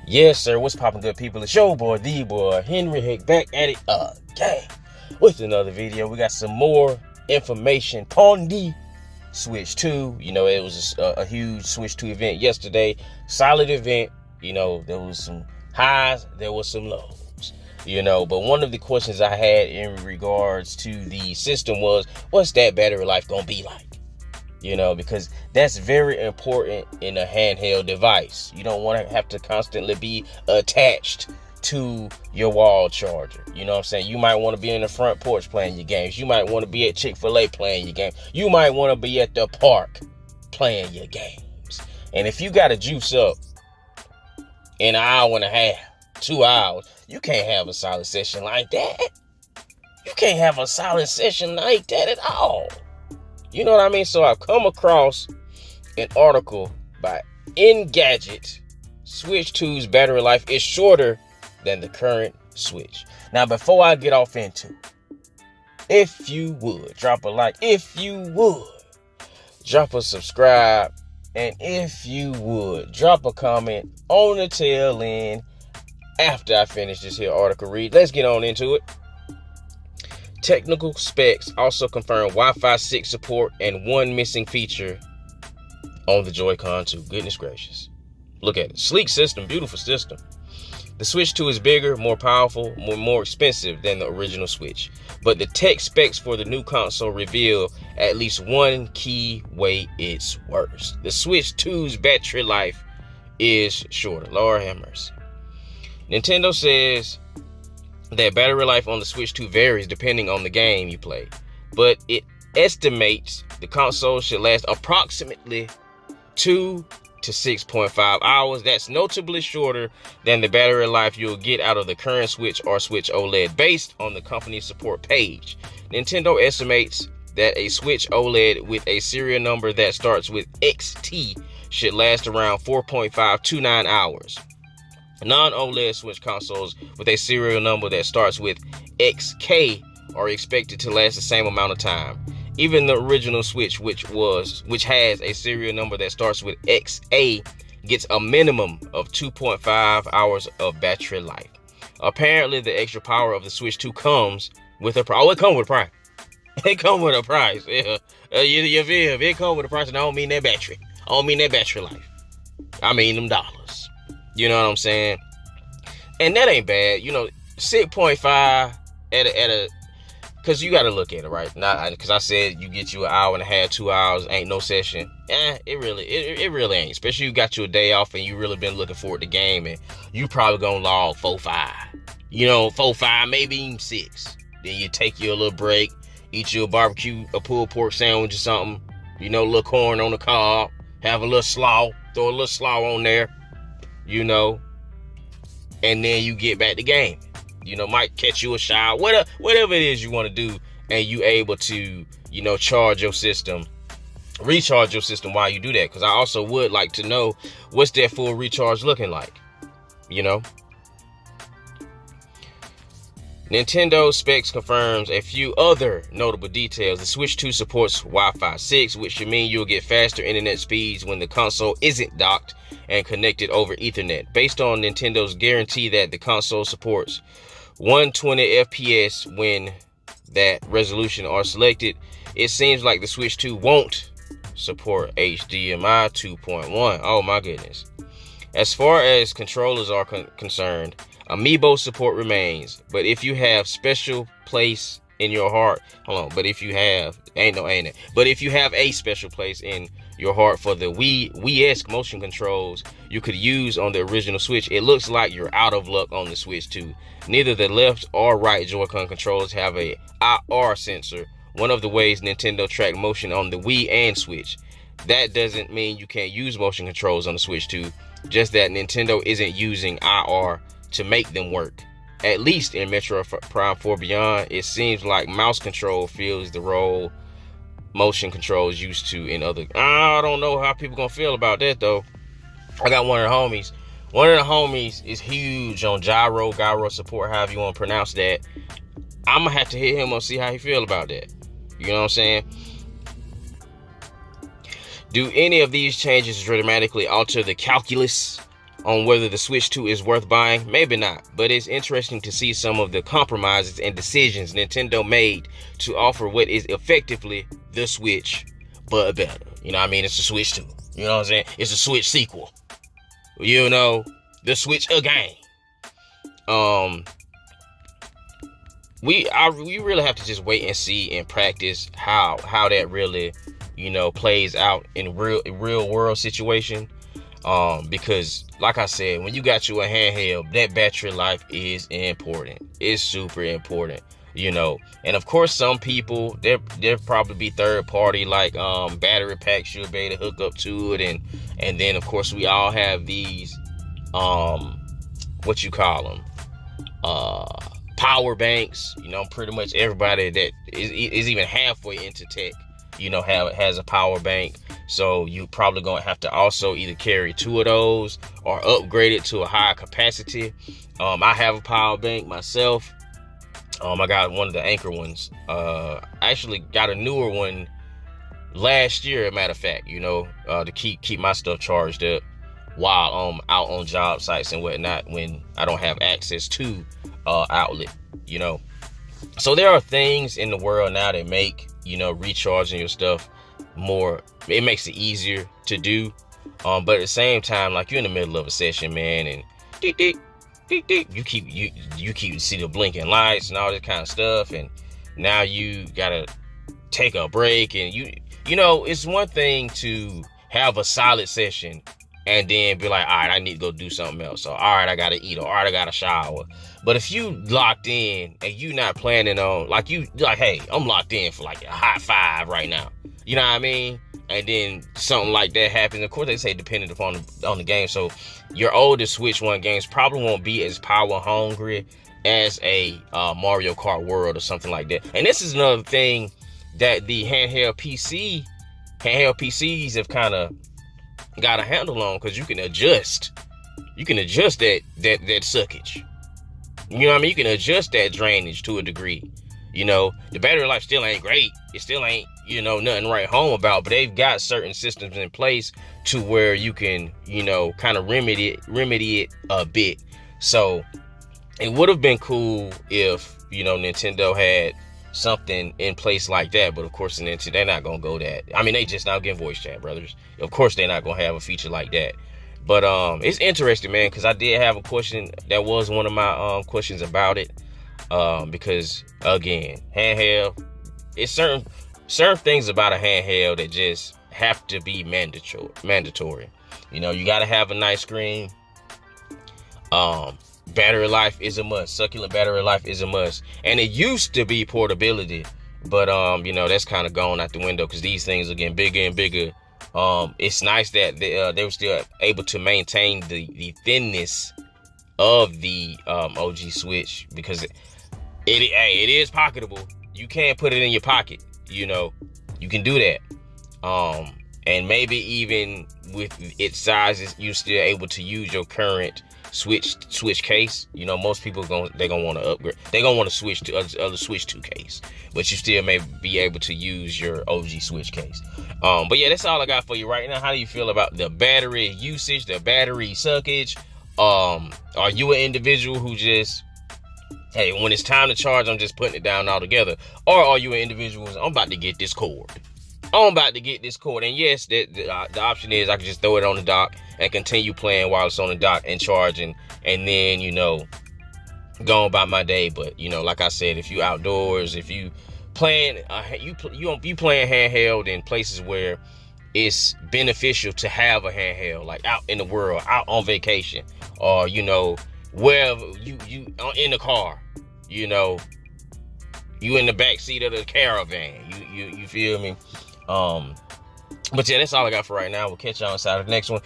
Yes, sir. What's poppin', good people? It's your boy, the boy, Henry Hick, back at it again with another video. We got some more information on the Switch 2. You know, it was a huge Switch 2 event yesterday. Solid event. You know, there was some highs, there was some lows. You know, but one of the questions I had in regards to the system was, what's that battery life gonna be like? You know, because that's very important in a handheld device. You don't want to have to constantly be attached to your wall charger. You know what I'm saying? You might want to be in the front porch playing your games. You might want to be at Chick-fil-A playing your game. You might want to be at the park playing your games. And if you got to juice up in an hour and a half, 2 hours, you can't have a solid session like that. You can't have a solid session like that at all. You know what I mean? So I've come across an article by Engadget. Switch 2's battery life is shorter than the current Switch. Now, before I get off into it, if you would, drop a like. If you would, drop a subscribe. And if you would, drop a comment on the tail end after I finish this here article read. Let's get on into it. Technical specs also confirm Wi-Fi 6 support and one missing feature on the Joy-Con 2. Goodness gracious. Look at it. Sleek system, beautiful system. The Switch 2 is bigger, more powerful, more expensive than the original Switch. But the tech specs for the new console reveal at least one key way it's worse. The Switch 2's battery life is shorter. Lord have mercy. Nintendo says that battery life on the Switch 2 varies depending on the game you play, but it estimates the console should last approximately 2 to 6.5 hours. That's notably shorter than the battery life you'll get out of the current Switch or Switch OLED, based on the company's support page. Nintendo estimates that a Switch OLED with a serial number that starts with XT should last around 4.529 hours. Non-OLED Switch consoles with a serial number that starts with XK are expected to last the same amount of time. Even the original Switch, which has a serial number that starts with XA, gets a minimum of 2.5 hours of battery life. Apparently, the extra power of the Switch 2 comes with a price. Oh, it comes with a price. It comes with a price. Yeah. You feel? It comes with a price, and I don't mean that battery. I don't mean that battery life. I mean them dollars. You know what I'm saying? And that ain't bad. You know, 6.5 at a because you got to look at it, right? Not because I said you get you an hour and a half, 2 hours, ain't no session. It really ain't. Especially you got you a day off and you really been looking forward to the game, and you probably gonna log 4-5. You know, 4-5, maybe even 6. Then you take you a little break, eat you a barbecue, a pulled pork sandwich or something. You know, a little corn on the cob, have a little slaw, throw a little slaw on there. You know, and then you get back to game. You know, might catch you a shower, whatever it is you want to do, and you able to, you know, charge your system, recharge your system while you do that. Because I also would like to know what's that full recharge looking like, you know. Nintendo specs confirms a few other notable details. The Switch 2 supports Wi-Fi 6, which should mean you'll get faster internet speeds when the console isn't docked and connected over Ethernet. Based on Nintendo's guarantee that the console supports 120 FPS when that resolution are selected, it seems like the Switch 2 won't support HDMI 2.1. Oh my goodness. As far as controllers are concerned, Amiibo support remains, but if you have special place in your heart, but if you have a special place in your heart for the Wii-esque motion controls you could use on the original Switch, it looks like you're out of luck on the Switch 2. Neither the left or right Joy-Con controllers have a IR sensor, one of the ways Nintendo tracked motion on the Wii and Switch. That doesn't mean you can't use motion controls on the Switch 2, just that Nintendo isn't using IR to make them work. At least in Metro Prime 4 Beyond, it seems like mouse control fills the role motion controls used to in other. I don't know how people gonna feel about that though. I got one of the homies. One of the homies is huge on gyro support, however you want to pronounce that. I'm gonna have to hit him up, see how he feel about that. You know what I'm saying? Do any of these changes dramatically alter the calculus on whether the Switch 2 is worth buying. Maybe not, but it's interesting to see some of the compromises and decisions Nintendo made to offer what is effectively the Switch, but better. You know what I mean? It's a Switch 2. You know what I'm saying? It's a Switch sequel. You know, the Switch again. We really have to just wait and see and practice how that really, you know, plays out in real world situation. Because like I said, when you got you a handheld, that battery life is important. It's super important, you know. And of course, some people, there probably be third party like battery packs you'll be able to hook up to it, and then of course we all have these what you call them, power banks. You know, pretty much everybody that is even halfway into tech, you know, has a power bank. So you probably gonna have to also either carry 2 of those or upgrade it to a higher capacity. I have a power bank myself. I got one of the Anchor ones. I actually got a newer one last year, as a matter of fact, you know, to keep my stuff charged up while I'm out on job sites and whatnot when I don't have access to outlet, you know. So there are things in the world now that make, you know, recharging your stuff more, it makes it easier to do. But at the same time, like, you're in the middle of a session, man, and you keep see the blinking lights and all this kind of stuff, and now you gotta take a break, and you know, it's one thing to have a solid session and then be like, all right, I need to go do something else, or all right, I gotta eat, or all right, I gotta shower. But if you locked in and you not planning on, like, hey, I'm locked in for like a hot 5 right now, you know what I mean? And then something like that happens. Of course, they say depending upon the game. So your older Switch 1 games probably won't be as power hungry as a Mario Kart World or something like that. And this is another thing that the handheld PCs have kind of got a handle on, because you can adjust that suckage. You know what I mean? You can adjust that drainage to a degree. You know, the battery life still ain't great. It still ain't, you know, nothing to write home about, but they've got certain systems in place to where you can, you know, kind of remedy it a bit. So it would have been cool if, you know, Nintendo had something in place like that, but of course Nintendo, they're not gonna go that. I mean, they just now getting voice chat, brothers. Of course they're not gonna have a feature like that. But it's interesting, man, because I did have a question that was one of my questions about it. Because again, handheld, it's certain things about a handheld that just have to be mandatory. You know, you got to have a nice screen. Battery life is a must. Succulent battery life is a must. And it used to be portability, but you know, that's kind of gone out the window because these things are getting bigger and bigger. It's nice that they were still able to maintain the thinness of the OG Switch, because it is pocketable. You can't put it in your pocket, you know. You can do that. And maybe even with its sizes, you're still able to use your current Switch case. You know, most people they're gonna want to upgrade. They're gonna want to switch to other Switch 2 case, but you still may be able to use your OG Switch case. But yeah, that's all I got for you right now. How do you feel about the battery usage, the battery suckage? Are you an individual who just, hey, when it's time to charge, I'm just putting it down altogether? Or are you an individual who's, I'm about to get this cord? And yes, the option is I can just throw it on the dock and continue playing while it's on the dock and charging, and then, you know, go about my day. But, you know, like I said, if you outdoors, if you playing, you playing handheld in places where it's beneficial to have a handheld, like out in the world, out on vacation, or, you know, wherever you in the car, you know, you in the back seat of the caravan, you feel me? But yeah, that's all I got for right now. We'll catch y'all inside of the next one.